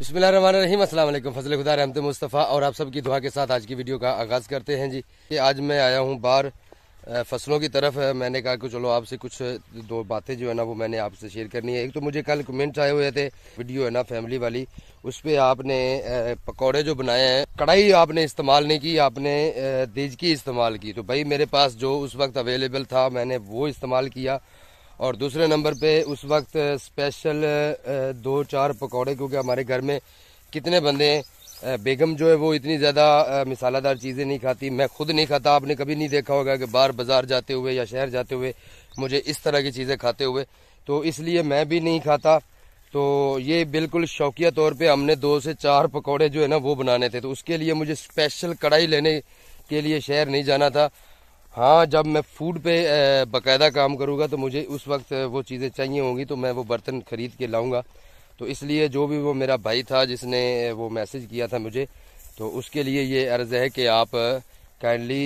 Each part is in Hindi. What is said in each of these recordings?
बिस्मिल्लाहिर्रहमानिर्रहीम। अस्सलाम वालेकुम। फजल खुदा रहमत मुस्तफ़ा और आप सबकी दुआ के साथ आज की वीडियो का आगाज़ करते हैं जी। कि आज मैं आया हूँ बाहर फसलों की तरफ। मैंने कहा कि चलो आपसे कुछ दो बातें जो है ना वो मैंने आपसे शेयर करनी है। एक तो मुझे कल कमेंट्स आए हुए थे, वीडियो है ना फैमिली वाली, उस पर आपने पकौड़े जो बनाए हैं, कढ़ाई आपने इस्तेमाल नहीं की, आपने देजकी इस्तेमाल की। तो भाई मेरे पास जो उस वक्त अवेलेबल था मैंने वो इस्तेमाल किया। और दूसरे नंबर पे उस वक्त स्पेशल 2-4 पकौड़े, क्योंकि हमारे घर में कितने बंदे हैं, बेगम जो है वो इतनी ज़्यादा मसालादार चीज़ें नहीं खाती, मैं खुद नहीं खाता। आपने कभी नहीं देखा होगा कि बाहर बाज़ार जाते हुए या शहर जाते हुए मुझे इस तरह की चीज़ें खाते हुए, तो इसलिए मैं भी नहीं खाता। तो ये बिल्कुल शौकिया तौर पे हमने 2 से 4 पकौड़े जो है ना वो बनाने थे, तो उसके लिए मुझे स्पेशल कढ़ाई लेने के लिए शहर नहीं जाना था। हाँ, जब मैं फूड पे बाकायदा काम करूँगा तो मुझे उस वक्त वो चीज़ें चाहिए होंगी, तो मैं वो बर्तन ख़रीद के लाऊंगा। तो इसलिए जो भी वो मेरा भाई था जिसने वो मैसेज किया था मुझे, तो उसके लिए ये अर्ज़ है कि आप काइंडली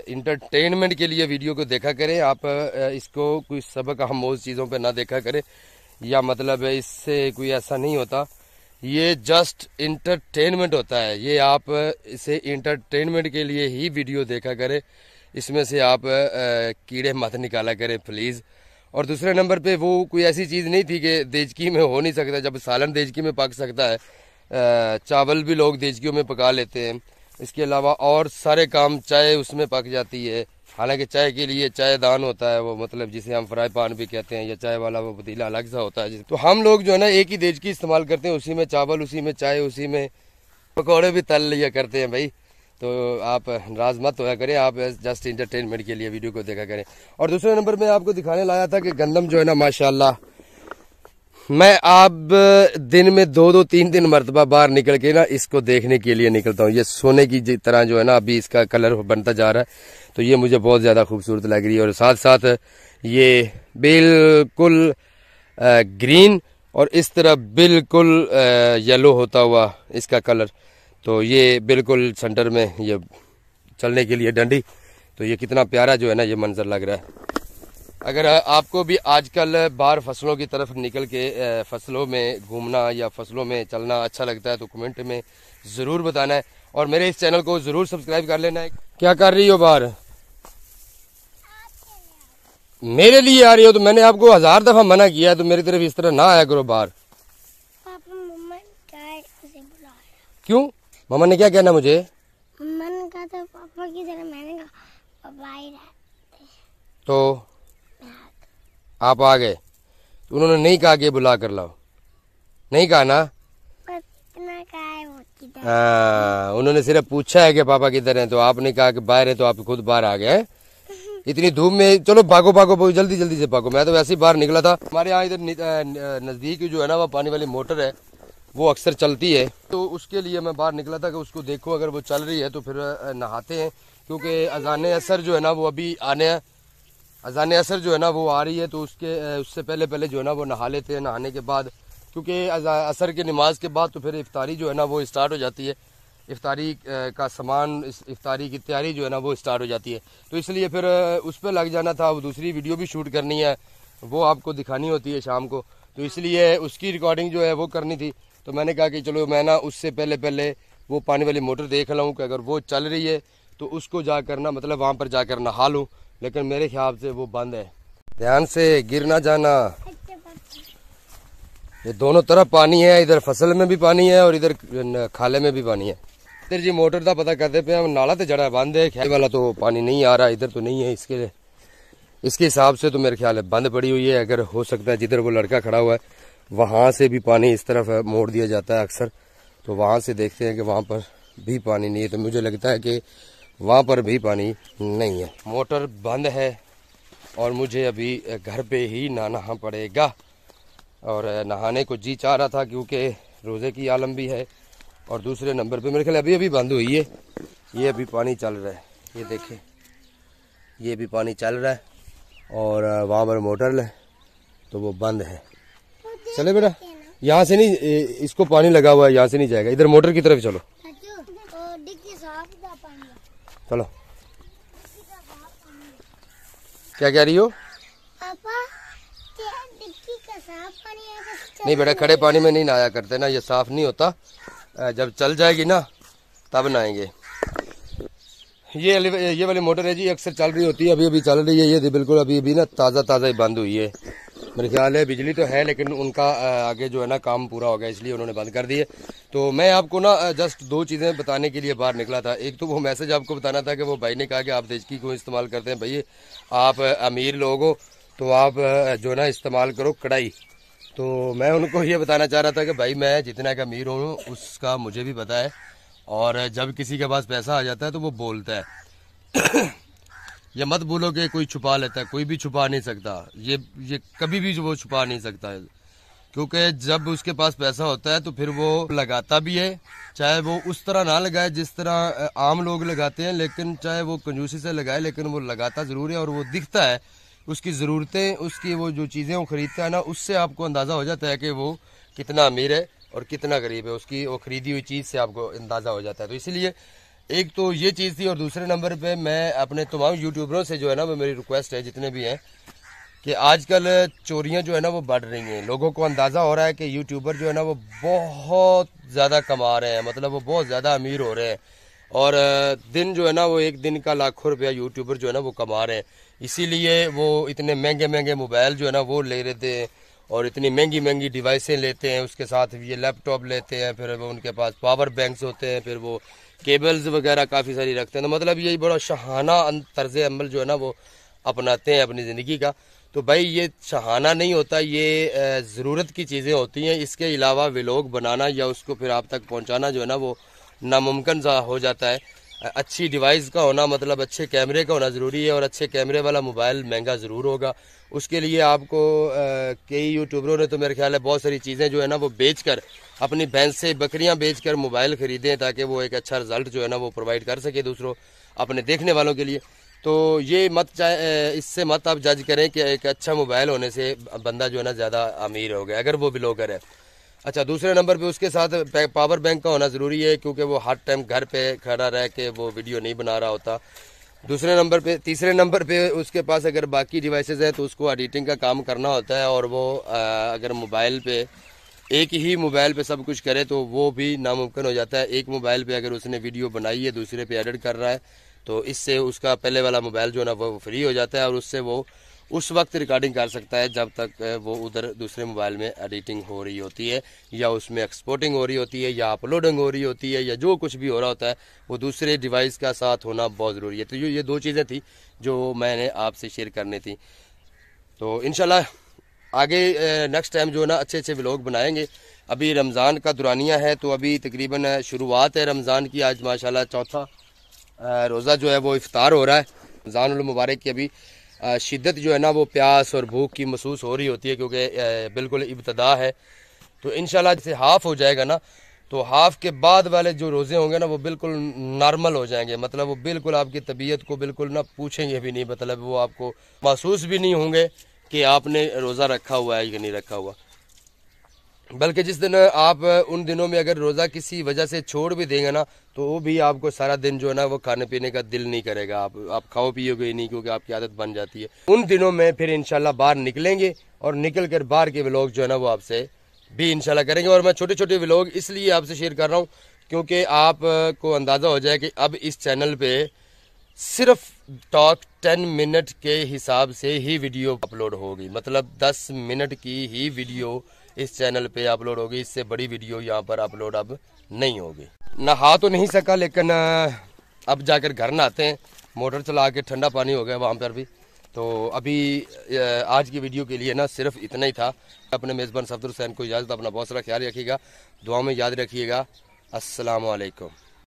इंटरटेनमेंट के लिए वीडियो को देखा करें। आप इसको कोई सबक आमोज़ चीज़ों पे ना देखा करें, या मतलब इससे कोई ऐसा नहीं होता। ये जस्ट इंटरटेनमेंट होता है। ये आप इसे इंटरटेनमेंट के लिए ही वीडियो देखा करें, इसमें से आप कीड़े मत निकाला करें प्लीज़। और दूसरे नंबर पे वो कोई ऐसी चीज़ नहीं थी कि देजकी में हो नहीं सकता, जब सालन देजकी में पक सकता है, चावल भी लोग देजकियों में पका लेते हैं। इसके अलावा और सारे काम, चाय उसमें पक जाती है। हालांकि चाय के लिए चाय दान होता है, वो मतलब जिसे हम फ्राई पान भी कहते हैं, या चाय वाला वो पतीला अलग सा होता है। तो हम लोग जो है ना एक ही देजकी इस्तेमाल करते हैं, उसी में चावल, उसी में चाय, उसी में पकौड़े भी तल लिया करते हैं भाई। तो आप नाराज मत होया करें, आप जस्ट इंटरटेनमेंट के लिए वीडियो को देखा करें। और दूसरे नंबर में आपको दिखाने लाया था कि गंदम जो है ना माशाल्लाह, मैं अब दिन में 2-3 मरतबा बाहर निकल के ना इसको देखने के लिए निकलता हूँ। ये सोने की तरह जो है ना अभी इसका कलर बनता जा रहा है, तो ये मुझे बहुत ज़्यादा खूबसूरत लग रही है। और साथ साथ ये बिल्कुल ग्रीन और इस तरह बिल्कुल येलो होता हुआ इसका कलर, तो ये बिल्कुल सेंटर में ये चलने के लिए डंडी, तो ये कितना प्यारा जो है ना ये मंजर लग रहा है। अगर आपको भी आजकल बाहर फसलों की तरफ निकल के फसलों में घूमना या फसलों में चलना अच्छा लगता है तो कमेंट में ज़रूर बताना है, और मेरे इस चैनल को ज़रूर सब्सक्राइब कर लेना है। क्या कर रही हो बाहर? मेरे लिए आ रही हो? तो मैंने आपको 1000 दफ़ा मना किया है, तो मेरी तरफ इस तरह ना आया करो बाहर। पापा मम्मा उसे बुलाया। क्यों? मम्मा ने क्या कहना मुझे? मम्मा ने कहा था पापा की तरह, मैंने कहा पापा ही रहते। तो आप आ गए, तो उन्होंने नहीं कहा कि बुला कर लाओ, नहीं कहा ना? बस इतना कहा है वो किधर। हाँ, उन्होंने सिर्फ पूछा है कि पापा किधर हैं, तो आपने कहा कि बाहर है, तो आप खुद बाहर आ गए हैं इतनी धूप में। चलो भागो भागो भागो, जल्दी जल्दी से भागो। मैं तो वैसे ही बाहर निकला था। हमारे यहाँ इधर नज़दीक जो है ना वो पानी वाली मोटर है, वो अक्सर चलती है, तो उसके लिए मैं बाहर निकला था कि उसको देखो, अगर वो चल रही है तो फिर नहाते हैं, क्योंकि अज़ान असर जो है ना वो अभी आने हैं। अज़ान असर जो है ना वो आ रही है, तो उससे पहले पहले जो है ना वो नहा लेते हैं। नहाने के बाद, क्योंकि असर की नमाज के बाद तो फिर इफ्तारी जो है ना वो स्टार्ट हो जाती है। इफ्तारी का सामान, इफ्तारी की तैयारी जो है ना वो स्टार्ट हो जाती है, तो इसलिए फिर उस पर लग जाना था। अब दूसरी वीडियो भी शूट करनी है, वो आपको दिखानी होती है शाम को, तो इसलिए उसकी रिकॉर्डिंग जो है वो करनी थी। तो मैंने कहा कि चलो मैं ना उससे पहले पहले वो पानी वाली मोटर देख लाऊं कि अगर वो चल रही है तो उसको जाकर ना, मतलब वहाँ पर जाकर नहा लूँ, लेकिन मेरे ख्याल से वो बंद है। ध्यान से गिर ना जाना। ये दोनों तरफ पानी है, इधर फसल में भी पानी है और इधर खाले में भी पानी है। इधर जी मोटर का पता करते पे हम, नाला तो जड़ा बंद है, खेल वाला तो पानी नहीं आ रहा, इधर तो नहीं है। इसके हिसाब से तो मेरे ख्याल है बंद पड़ी हुई है। अगर हो सकता है जिधर वो लड़का खड़ा हुआ है वहां से भी पानी इस तरफ मोड़ दिया जाता है अक्सर, तो वहां से देखते हैं कि वहां पर भी पानी नहीं है। तो मुझे लगता है कि वहां पर भी पानी नहीं है। मोटर बंद है और मुझे अभी घर पे ही नहाना पड़ेगा। और नहाने को जी चाह रहा था क्योंकि रोज़े की आलम भी है, और दूसरे नंबर पे मेरे ख्याल अभी अभी बंद हुई है। ये अभी पानी चल रहा है, ये देखें, ये भी पानी चल रहा है, और वहाँ पर मोटर है तो वो बंद है। चले बेटा, यहाँ से नहीं, इसको पानी लगा हुआ है, यहाँ से नहीं जाएगा, इधर मोटर की तरफ चलो। चलो, क्या कह रही हो? पापा डिक्की का साफ पानी है तो नहीं बेटा, खड़े पानी में नहीं नहाया करते ना, ये साफ नहीं होता। जब चल जाएगी ना तब नहाएंगे। ये वाली मोटर है जी, अक्सर चल रही होती है, अभी अभी चल रही है। ये बिल्कुल अभी अभी ना ताज़ा ही बंद हुई है। मेरे ख्याल है बिजली तो है, लेकिन उनका आगे जो है ना काम पूरा हो गया, इसलिए उन्होंने बंद कर दी है। तो मैं आपको ना जस्ट दो चीज़ें बताने के लिए बाहर निकला था। एक तो वो मैसेज आपको बताना था कि वो भाई ने कहा कि आप देचकी क्यों इस्तेमाल करते हैं। भाई आप अमीर लोग हो तो आप जो ना इस्तेमाल करो कढ़ाई। तो मैं उनको ये बताना चाह रहा था कि भाई मैं जितना का अमीर हूँ उसका मुझे भी पता है, और जब किसी के पास पैसा आ जाता है तो वो बोलता है। ये मत बोलो कि कोई छुपा लेता है, कोई भी छुपा नहीं सकता। ये कभी भी वो छुपा नहीं सकता है, क्योंकि जब उसके पास पैसा होता है तो फिर वो लगाता भी है, चाहे वो उस तरह ना लगाए जिस तरह आम लोग लगाते हैं, लेकिन चाहे वो कंजूसी से लगाए, लेकिन वो लगाता ज़रूर है। और वो दिखता है, उसकी ज़रूरतें, उसकी वो जो चीज़ें वो ख़रीदता है ना, उससे आपको अंदाज़ा हो जाता है कि वो कितना अमीर है और कितना गरीब है। उसकी वो ख़रीदी हुई चीज़ से आपको अंदाज़ा हो जाता है। तो इसीलिए एक तो ये चीज़ थी। और दूसरे नंबर पे मैं अपने तमाम यूट्यूबरों से जो है ना, वो मेरी रिक्वेस्ट है जितने भी हैं, कि आजकल चोरियां जो है ना वो बढ़ रही हैं। लोगों को अंदाज़ा हो रहा है कि यूट्यूबर जो है ना वो बहुत ज़्यादा कमा रहे हैं, मतलब वो बहुत ज़्यादा अमीर हो रहे हैं। और दिन जो है ना वो एक दिन का लाखों रुपया यूट्यूबर जो है ना वो कमा रहे हैं। इसीलिए वो इतने महंगे महंगे मोबाइल जो है ना वो ले लेते हैं, और इतनी महंगी महंगी डिवाइसें लेते हैं, उसके साथ ये लैपटॉप लेते हैं, फिर वो उनके पास पावर बैंक्स होते हैं, फिर वो केबल्स वगैरह काफ़ी सारी रखते हैं। तो मतलब यही बड़ा शहाना तर्ज अमल जो है ना वो अपनाते हैं अपनी ज़िंदगी का। तो भाई ये शहाना नहीं होता, ये ज़रूरत की चीज़ें होती हैं। इसके अलावा व्लॉग बनाना या उसको फिर आप तक पहुंचाना जो है ना वो नामुमकिन सा हो जाता है। अच्छी डिवाइस का होना, मतलब अच्छे कैमरे का होना ज़रूरी है, और अच्छे कैमरे वाला मोबाइल महंगा ज़रूर होगा। उसके लिए आपको कई यूट्यूबरों ने तो मेरे ख्याल है बहुत सारी चीज़ें जो है ना वो बेचकर, अपनी भैंस से बकरियां बेचकर मोबाइल ख़रीदें, ताकि वो एक अच्छा रिजल्ट जो है ना वो प्रोवाइड कर सके दूसरों अपने देखने वालों के लिए। तो ये मत चाहे, इससे मत आप जज करें कि एक अच्छा मोबाइल होने से बंदा जो है ना ज़्यादा अमीर हो गया, अगर वो ब्लॉगर है। अच्छा, दूसरे नंबर पे उसके साथ पावर बैंक का होना ज़रूरी है, क्योंकि वो हर टाइम घर पे खड़ा रह के वो वीडियो नहीं बना रहा होता। दूसरे नंबर पे, तीसरे नंबर पे उसके पास अगर बाकी डिवाइसेस हैं तो उसको एडिटिंग का काम करना होता है, और वो अगर मोबाइल पे एक ही मोबाइल पे सब कुछ करे तो वो भी नामुमकिन हो जाता है। एक मोबाइल पे अगर उसने वीडियो बनाई है, दूसरे पे एडिट कर रहा है, तो इससे उसका पहले वाला मोबाइल जो है ना वो फ्री हो जाता है, और उससे वो उस वक्त रिकॉर्डिंग कर सकता है जब तक वो उधर दूसरे मोबाइल में एडिटिंग हो रही होती है, या उसमें एक्सपोर्टिंग हो रही होती है, या अपलोडिंग हो रही होती है, या जो कुछ भी हो रहा होता है वो दूसरे डिवाइस का साथ होना बहुत ज़रूरी है। तो ये दो चीज़ें थी जो मैंने आपसे शेयर करनी थी। तो इंशाल्लाह आगे नेक्स्ट टाइम जो है ना अच्छे अच्छे व्लॉग बनाएंगे। अभी रमज़ान का दुरानिया है, तो अभी तकरीबन शुरुआत है रमज़ान की। आज माशाल्लाह चौथा रोज़ा जो है वो इफ्तार हो रहा है रमज़ानुल मुबारक की। अभी शिद्दत जो है ना वो प्यास और भूख की महसूस हो रही होती है, क्योंकि बिल्कुल इब्तदा है। तो इंशाल्लाह जैसे हाफ़ हो जाएगा ना, तो हाफ़ के बाद वाले जो रोज़े होंगे ना वो बिल्कुल नॉर्मल हो जाएंगे, मतलब वो बिल्कुल आपकी तबीयत को बिल्कुल ना पूछेंगे भी नहीं, मतलब वो आपको महसूस भी नहीं होंगे कि आपने रोज़ा रखा हुआ है या नहीं रखा हुआ। बल्कि जिस दिन आप उन दिनों में अगर रोज़ा किसी वजह से छोड़ भी देंगे ना, तो वो भी आपको सारा दिन जो है ना वो खाने पीने का दिल नहीं करेगा, आप खाओ पियोगे ही नहीं, क्योंकि आपकी आदत बन जाती है। उन दिनों में फिर इंशाल्लाह बाहर निकलेंगे, और निकल कर बाहर के व्लॉग जो है ना वो आपसे भी इंशाल्लाह करेंगे। और मैं छोटे छोटे व्लॉग इसलिए आपसे शेयर कर रहा हूँ क्योंकि आपको अंदाज़ा हो जाए कि अब इस चैनल पे सिर्फ टॉक 10 मिनट के हिसाब से ही वीडियो अपलोड होगी, मतलब 10 मिनट की ही वीडियो इस चैनल पे अपलोड होगी। इससे बड़ी वीडियो यहाँ पर अपलोड अब नहीं होगी। नहा तो नहीं सका, लेकिन अब जाकर घर नहाते हैं, मोटर चला के ठंडा पानी हो गया वहाँ पर भी। तो अभी आज की वीडियो के लिए ना सिर्फ इतना ही था। अपने मेज़बान सफदर हुसैन को इजाज़त, अपना बहुत सारा ख्याल रखिएगा, दुआ में याद रखिएगा। अस्सलाम वालेकुम।